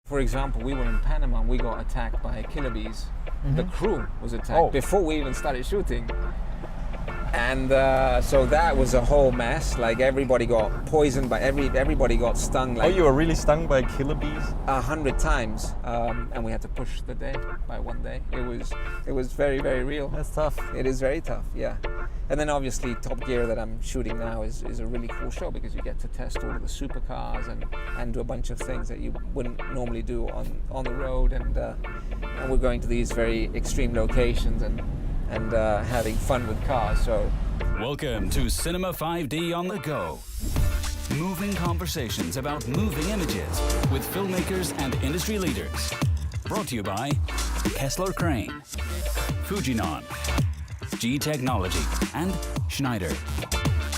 For example, we were in Panama and we got attacked by killer bees. The crew was attacked before we even started shooting. And so that was a whole mess. Like everybody got poisoned by everybody got stung. Like, you were really stung by killer bees? 100 times, and we had to push the day by 1 day. It was very, very real. That's tough. It is very tough, yeah. And then obviously Top Gear that I'm shooting now is a really cool show because you get to test all of the supercars and do a bunch of things that you wouldn't normally do on the road. And we're going to these very extreme locations and having fun with cars. So, welcome to Cinema 5D on the Go. Moving conversations about moving images with filmmakers and industry leaders. Brought to you by Kessler Crane, Fujinon, G Technology, and Schneider,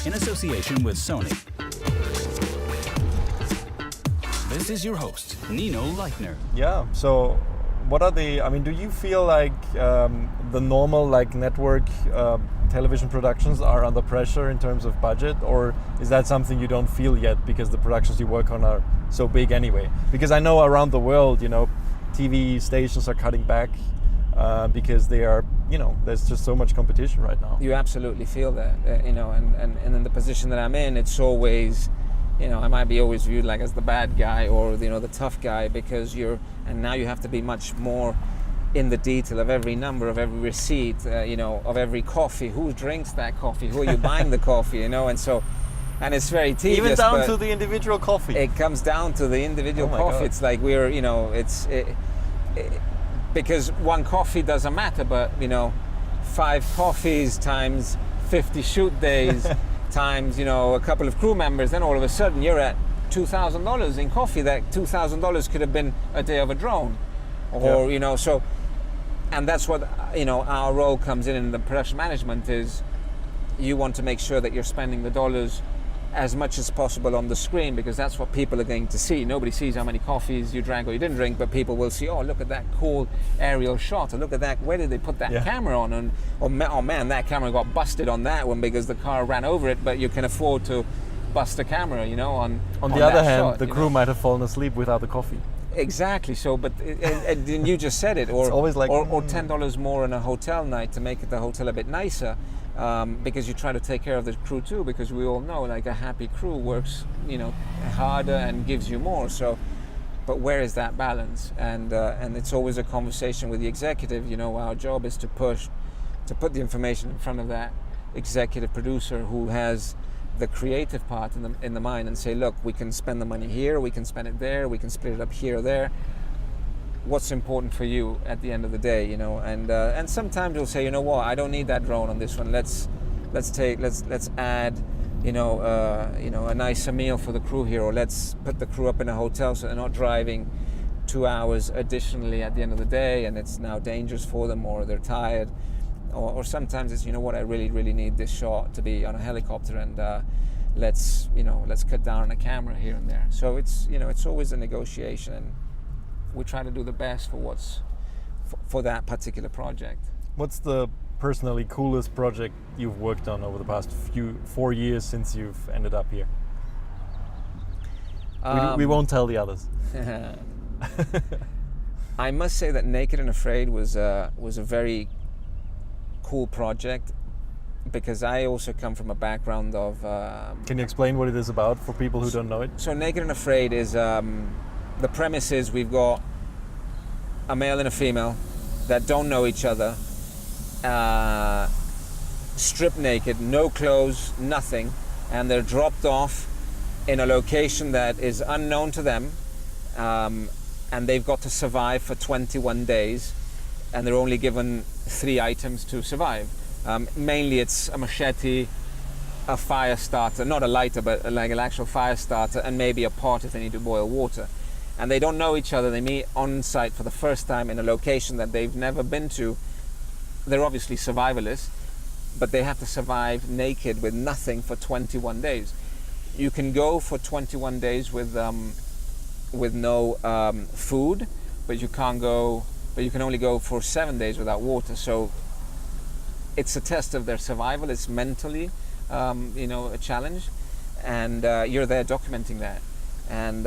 in association with Sony. This is your host, Nino Leitner. Yeah, so what are do you feel like the normal network television productions are under pressure in terms of budget, or is that something you don't feel yet because the productions you work on are so big anyway? Because I know around the world, TV stations are cutting back because they are, there's just so much competition right now. You absolutely feel that, and in the position that I'm in, it's always, I might be always viewed like as the bad guy or, the tough guy because and now you have to be much more in the detail of every number, of every receipt, of every coffee. Who drinks that coffee? Who are you buying the coffee, and it's very tedious. Even down to the individual coffee. It comes down to the individual coffee. God. It's like because one coffee doesn't matter, but 5 coffees times 50 shoot days times a couple of crew members, then all of a sudden you're at $2,000 in coffee. That $2,000 could have been a day of a drone, or so. And that's what our role comes in the production management is. You want to make sure that you're spending the dollars as much as possible on the screen because that's what people are going to see. Nobody sees how many coffees you drank or you didn't drink, but people will see, oh, look at that cool aerial shot, or look at that, where did they put that camera on? And oh man, that camera got busted on that one because the car ran over it, but you can afford to bust a camera, on the other hand, shot, the crew might have fallen asleep without the coffee. Exactly. So, but and you just said it, or it's always like, or $10 more on a hotel night to make the hotel a bit nicer, because you try to take care of the crew too. Because we all know, like a happy crew works, harder and gives you more. So, but where is that balance? And it's always a conversation with the executive. Our job is to put the information in front of that executive producer who has the creative part in the mind and say, look, we can spend the money here, we can spend it there, we can split it up here or there. What's important for you at the end of the day, And sometimes you'll say, what, I don't need that drone on this one. Let's add, a nicer meal for the crew here, or let's put the crew up in a hotel so they're not driving 2 hours additionally at the end of the day, and it's now dangerous for them, or they're tired. Or sometimes it's, I really, really need this shot to be on a helicopter, and let's cut down on a camera here and there. So it's, it's always a negotiation, and we try to do the best for that particular project. What's the personally coolest project you've worked on over the past 4 years since you've ended up here? We won't tell the others. I must say that Naked and Afraid was a very cool project because I also come from a background of... Can you explain what it is about for people who don't know it? So Naked and Afraid is... the premise is we've got a male and a female that don't know each other, stripped naked, no clothes, nothing, and they're dropped off in a location that is unknown to them, and they've got to survive for 21 days. And they're only given 3 items to survive. Mainly it's a machete, a fire starter, not a lighter, but like an actual fire starter, and maybe a pot if they need to boil water. And they don't know each other. They meet on site for the first time in a location that they've never been to. They're obviously survivalists, but they have to survive naked with nothing for 21 days. You can go for 21 days with no food, but you can't go. But you can only go for 7 days without water. So it's a test of their survival. It's mentally, a challenge, and you're there documenting that. And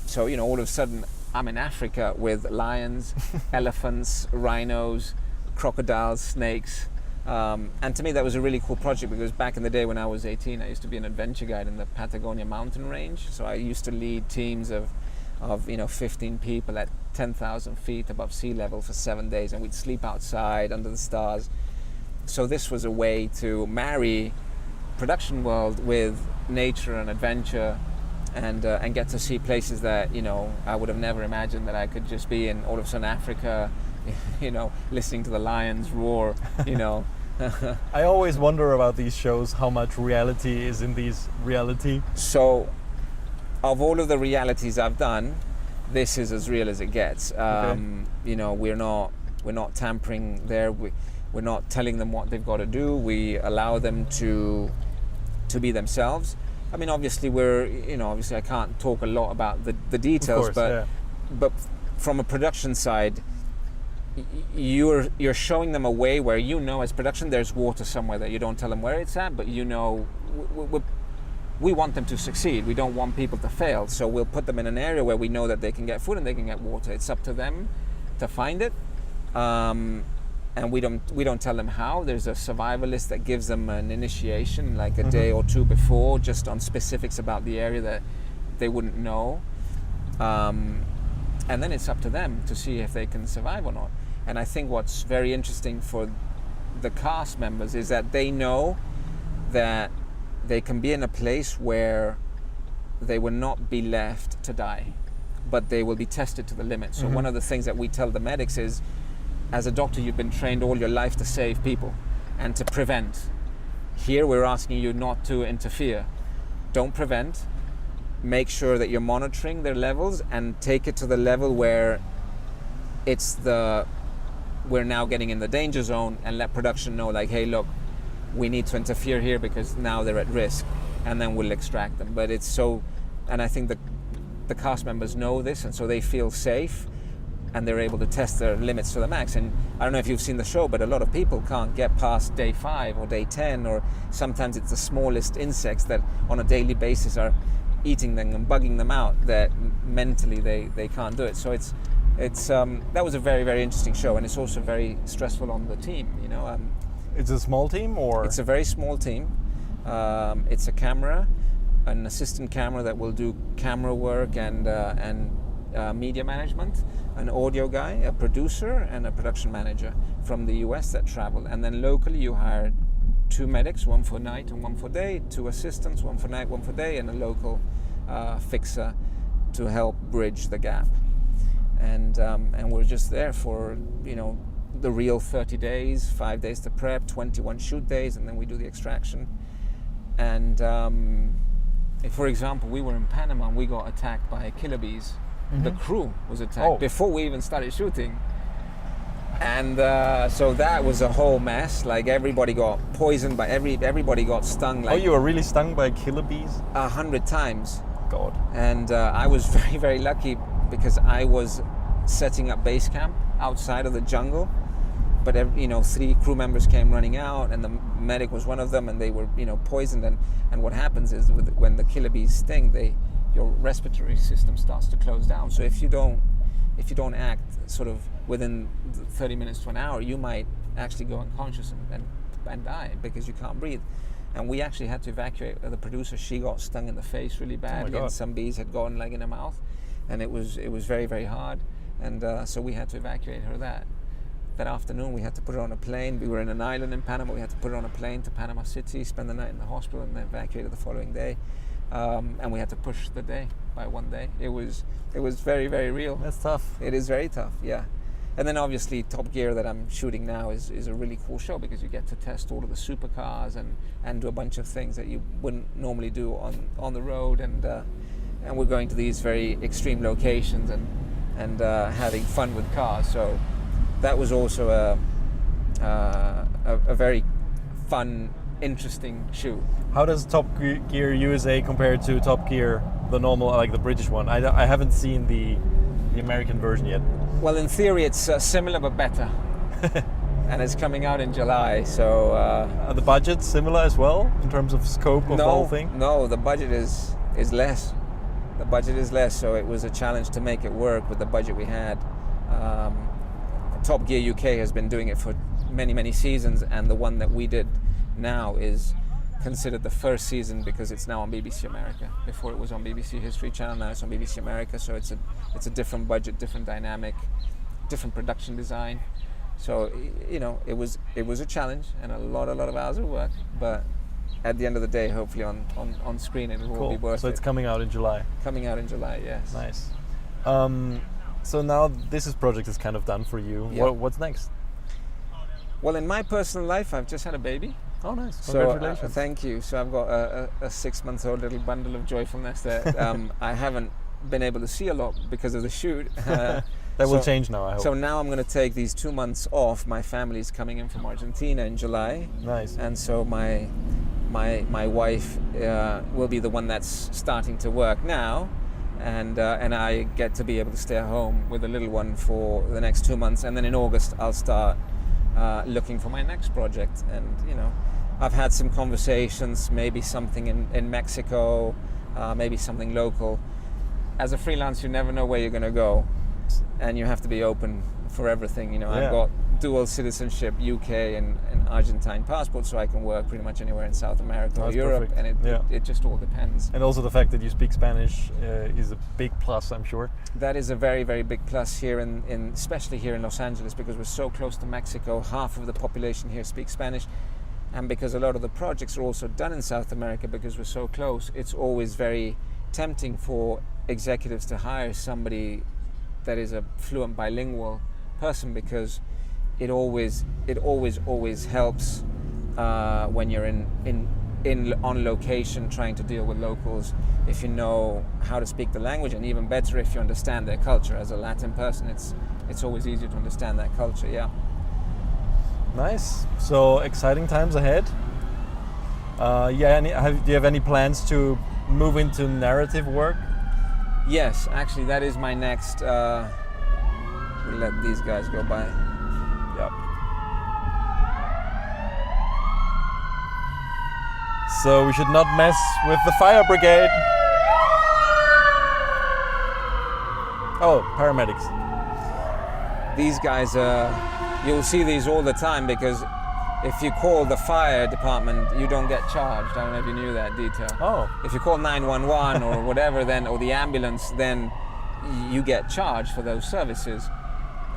so all of a sudden, I'm in Africa with lions, elephants, rhinos, crocodiles, snakes. And to me, that was a really cool project because back in the day when I was 18, I used to be an adventure guide in the Patagonia mountain range. So I used to lead teams of 15 people at 10,000 feet above sea level for 7 days, and we'd sleep outside under the stars. So this was a way to marry production world with nature and adventure, and get to see places that I would have never imagined that I could just be in. All of a sudden, Africa, listening to the lions roar. I always wonder about these shows, how much reality is in these reality. So, of all of the realities I've done, this is as real as it gets. We're not tampering there. We're not telling them what they've got to do. We allow them to be themselves. I mean, obviously obviously I can't talk a lot about the details, of course, but from a production side, you're showing them a way where as production there's water somewhere that you don't tell them where it's at, but we want them to succeed. We don't want people to fail, so we'll put them in an area where we know that they can get food and they can get water. It's up to them to find it, and we don't tell them how. There's a survivalist that gives them an initiation like a day or two before, just on specifics about the area that they wouldn't know, and then it's up to them to see if they can survive or not. And I think what's very interesting for the cast members is that they know that they can be in a place where they will not be left to die, but they will be tested to the limit. So one of the things that we tell the medics is, as a doctor, you've been trained all your life to save people and to prevent. Here we're asking you not to interfere. Don't prevent. Make sure that you're monitoring their levels and take it to the level where we're now getting in the danger zone, and let production know, like, hey, look, we need to interfere here because now they're at risk, and then we'll extract them. But it's so, and I think that the cast members know this, and so they feel safe, and they're able to test their limits to the max. And I don't know if you've seen the show, but a lot of people can't get past day 5 or day 10, or sometimes it's the smallest insects that on a daily basis are eating them and bugging them out, that mentally they can't do it. So it's that was a very, very interesting show, and it's also very stressful on the team. It's a small team, or it's a very small team. It's a camera, an assistant camera that will do camera work and media management, an audio guy, a producer, and a production manager from the US that travel. And then locally you hire 2 medics, one for night and one for day, 2 assistants, one for night, one for day, and a local fixer to help bridge the gap. And we're just there for the real 30 days, 5 days to prep, 21 shoot days, and then we do the extraction. And if, for example, we were in Panama and we got attacked by killer bees. The crew was attacked before we even started shooting. And so that was a whole mess. Like, everybody got poisoned by everybody got stung. Like, you were really stung by killer bees? 100 times. God. And I was very, very lucky because I was setting up base camp outside of the jungle. But 3 crew members came running out, and the medic was one of them, and they were poisoned. And what happens is when the killer bees sting, your respiratory system starts to close down. So if you don't act sort of within 30 minutes to an hour, you might actually go unconscious and die because you can't breathe. And we actually had to evacuate the producer. She got stung in the face really badly, and some bees had gone like in her mouth, and it was very, very hard. And so we had to evacuate her that afternoon. We had to put her on a plane. We were in an island in Panama. We had to put her on a plane to Panama City, spend the night in the hospital, and then evacuate the following day. And we had to push the day by 1 day. It was very, very real. That's tough. It is very tough, yeah. And then obviously Top Gear that I'm shooting now is a really cool show because you get to test all of the supercars and do a bunch of things that you wouldn't normally do on the road, and we're going to these very extreme locations and having fun with cars. So that was also a very fun, interesting shoot. How does Top Gear USA compare to Top Gear, the normal, like the British one? I haven't seen the American version yet. Well, in theory, it's similar but better, and it's coming out in July. So are the budgets similar as well in terms of scope of the whole thing? No, the budget is less. The budget is less, so it was a challenge to make it work with the budget we had. Top Gear UK has been doing it for many, many seasons, and the one that we did now is considered the first season because it's now on BBC America. Before it was on BBC History Channel, now it's on BBC America, so it's a different budget, different dynamic, different production design. So, you know, it was a challenge and a lot of hours of work, but at the end of the day, hopefully on screen it will Cool. be worth it. So it's coming out in July. Coming out in July, yes. Nice. So now this project is kind of done for you. Yeah. What's next? Well, in my personal life, I've just had a baby. Oh, nice. So, Congratulations. thank you. So I've got a 6-month-old little bundle of joyfulness that I haven't been able to see a lot because of the shoot. That will change now, I hope. So now I'm going to take these 2 months off. My family's coming in from Argentina in July. Nice. And so my wife will be the one that's starting to work now, and I get to be able to stay at home with the little one for the next 2 months, and then in August I'll start looking for my next project. And you know, I've had some conversations, maybe something in Mexico, maybe something local. As a freelance, you never know where you're going to go, and you have to be open for everything. You know, Yeah. I've got dual citizenship, UK and Argentine passport, so I can work pretty much anywhere in South America or That's Europe, perfect. and it just all depends. And also the fact that you speak Spanish is a big plus, I'm sure. That is a very, very big plus here in especially here in Los Angeles, because we're so close to Mexico. Half of the population here speaks Spanish, and because a lot of the projects are also done in South America, because we're so close, it's always very tempting for executives to hire somebody that is a fluent bilingual person, because it always helps when you're on location trying to deal with locals, if you know how to speak the language, and even better if you understand their culture. As a Latin person, it's always easier to understand that culture. Yeah. Nice. So exciting times ahead. Do you have any plans to move into narrative work? Yes, actually, that is my next. We'll let these guys go by. Yep. So we should not mess with the fire brigade. Oh, paramedics. These guys, you'll see these all the time, because if you call the fire department, you don't get charged. I don't know if you knew that detail. Oh. If you call 911 or whatever, or the ambulance, then you get charged for those services.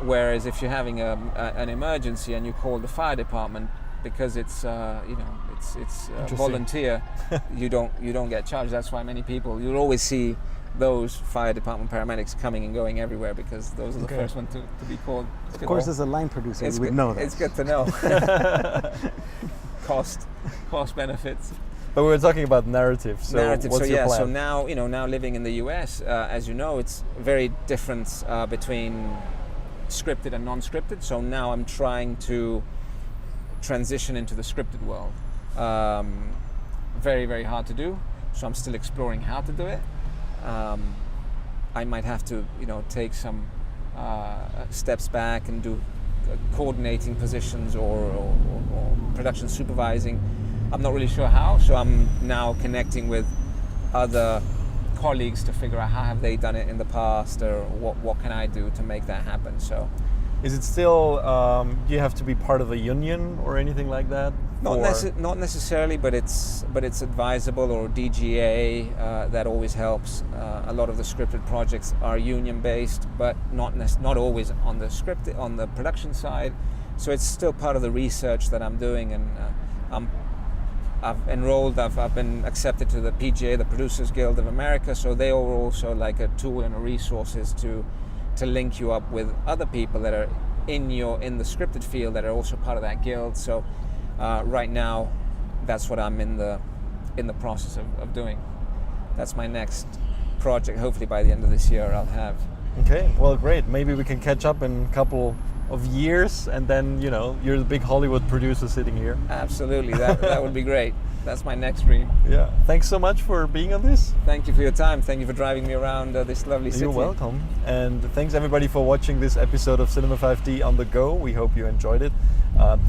Whereas if you're having an emergency and you call the fire department, because it's volunteer, you don't get charged. That's why many people, you'll always see those fire department paramedics coming and going everywhere, because those are the first ones to be called. Of course, as a line producer, you would know that. It's good to know. cost benefits. But we were talking about narrative. So what's your plan? So now living in the US, as you know, it's very different between scripted and non-scripted. So now I'm trying to transition into the scripted world. Very, very hard to do. So I'm still exploring how to do it. I might have to, take some steps back and do coordinating positions or production supervising. I'm not really sure how, so I'm now connecting with other colleagues to figure out how have they done it in the past, or what can I do to make that happen. So, is it still? Do you have to be part of a union or anything like that? Not necessarily, but it's advisable, or DGA. That always helps. A lot of the scripted projects are union based, but not always on the production side. So it's still part of the research that I'm doing, and I've enrolled. I've been accepted to the PGA, the Producers Guild of America. So they are also like a tool and a resources to link you up with other people that are in the scripted field that are also part of that guild. So right now, that's what I'm in the process of doing. That's my next project. Hopefully by the end of this year, I'll have. Okay, well, great. Maybe we can catch up in a couple of years, and then you're the big Hollywood producer sitting here. Absolutely, that would be great. That's my next dream. Yeah. Thanks so much for being on this. Thank you for your time. Thank you for driving me around this lovely city. You're welcome. And thanks everybody for watching this episode of Cinema 5D on the Go. We hope you enjoyed it.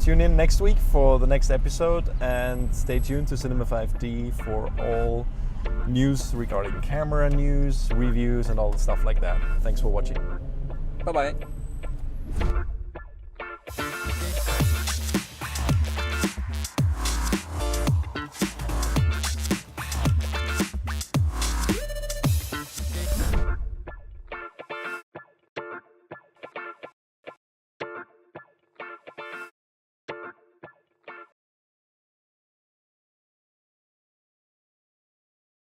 Tune in next week for the next episode, and stay tuned to Cinema 5D for all news regarding camera news, reviews, and all the stuff like that. Thanks for watching. Bye bye.